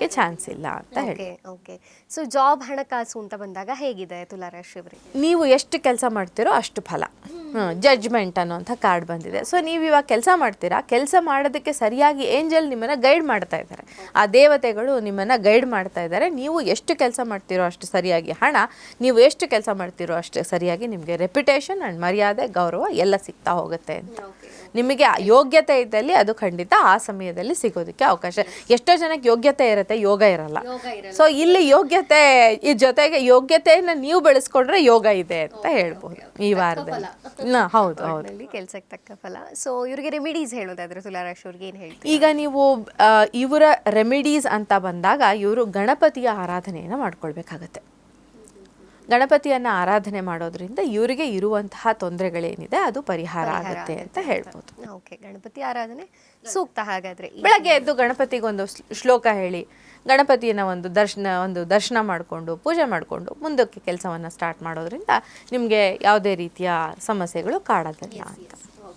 ಸಿಗೋದಕ್ಕೆ chance ಇಲ್ಲ ಅಂತ ಹೇಳಿ. ಓಕೆ. ಸೊ ಜಾಬ್ ಹಣಕಾಸು ಅಂತ ಬಂದಾಗ ಹೇಗಿದೆ ತುಲಾರಾಶಿ ಅವರಿಗೆ? ನೀವು ಎಷ್ಟು ಕೆಲಸ ಮಾಡ್ತೀರೋ ಅಷ್ಟು ಫಲ. ಜಡ್ಜ್ಮೆಂಟ್ ಅನ್ನೋಂಥ ಕಾರ್ಡ್ ಬಂದಿದೆ. ಸೊ ನೀವು ಇವಾಗ ಕೆಲಸ ಮಾಡ್ತೀರಾ, ಕೆಲಸ ಮಾಡೋದಕ್ಕೆ ಸರಿಯಾಗಿ ಏಂಜಲ್ ನಿಮ್ಮನ್ನು ಗೈಡ್ ಮಾಡ್ತಾ ಇದ್ದಾರೆ, ಆ ದೇವತೆಗಳು ನಿಮ್ಮನ್ನು ಗೈಡ್ ಮಾಡ್ತಾ ಇದ್ದಾರೆ. ನೀವು ಎಷ್ಟು ಕೆಲಸ ಮಾಡ್ತೀರೋ ಅಷ್ಟು ಸರಿಯಾಗಿ ಹಣ, ನೀವು ಎಷ್ಟು ಕೆಲಸ ಮಾಡ್ತೀರೋ ಅಷ್ಟು ಸರಿಯಾಗಿ ನಿಮಗೆ ರೆಪ್ಯುಟೇಷನ್ ಆ್ಯಂಡ್ ಮರ್ಯಾದೆ, ಗೌರವ ಎಲ್ಲ ಸಿಗ್ತಾ ಹೋಗುತ್ತೆ ಅಂತ. ನಿಮಗೆ ಯೋಗ್ಯತೆ ಇದ್ದಲ್ಲಿ ಅದು ಖಂಡಿತ ಆ ಸಮಯದಲ್ಲಿ ಸಿಗೋದಕ್ಕೆ ಅವಕಾಶ. ಎಷ್ಟೋ ಜನಕ್ಕೆ ಯೋಗ್ಯತೆ ಇರುತ್ತೆ, ಯೋಗ ಇರಲ್ಲ. ಸೊ ಇಲ್ಲಿ ಯೋಗ್ಯತೆ ಈ ಜೊತೆಗೆ ಯೋಗ್ಯತೆಯನ್ನು ನೀವು ಬೆಳೆಸ್ಕೊಂಡ್ರೆ ಯೋಗ ಇದೆ ಅಂತ ಹೇಳ್ಬೋದು ಈ ವಾರದಲ್ಲಿ. ಹೌದು ಹೌದು, ಕೆಲಸಕ್ಕೆ ತಕ್ಕ ಫಲ. ಸೊ ಇವರಿಗೆ ರೆಮಿಡೀಸ್ ಹೇಳೋದಾದ್ರೆ ತುಲಾರಾಶಿ ಅವ್ರಿಗೆ ಏನು ಹೇಳ್ತೀವಿ? ಈಗ ನೀವು ಇವರ ರೆಮಿಡೀಸ್ ಅಂತ ಬಂದಾಗ ಇವರು ಗಣಪತಿಯ ಆರಾಧನೆಯನ್ನು ಮಾಡ್ಕೊಳ್ಬೇಕಾಗತ್ತೆ. ಗಣಪತಿಯನ್ನು ಆರಾಧನೆ ಮಾಡೋದ್ರಿಂದ ಇವರಿಗೆ ಇರುವಂತಹ ತೊಂದರೆಗಳೇನಿದೆ ಅದು ಪರಿಹಾರ ಆಗುತ್ತೆ ಅಂತ ಹೇಳ್ಬೋದು. ಓಕೆ, ಗಣಪತಿ ಆರಾಧನೆ ಸೂಕ್ತ. ಹಾಗಾದ್ರೆ ಬೆಳಗ್ಗೆ ಎದ್ದು ಗಣಪತಿಗೊಂದು ಶ್ಲೋಕ ಹೇಳಿ, ಗಣಪತಿಯನ್ನು ಒಂದು ದರ್ಶನ ಮಾಡಿಕೊಂಡು ಪೂಜೆ ಮಾಡಿಕೊಂಡು ಮುಂದಕ್ಕೆ ಕೆಲಸವನ್ನು ಸ್ಟಾರ್ಟ್ ಮಾಡೋದ್ರಿಂದ ನಿಮಗೆ ಯಾವುದೇ ರೀತಿಯ ಸಮಸ್ಯೆಗಳು ಕಾಡೋದಿಲ್ಲ ಅಂತ.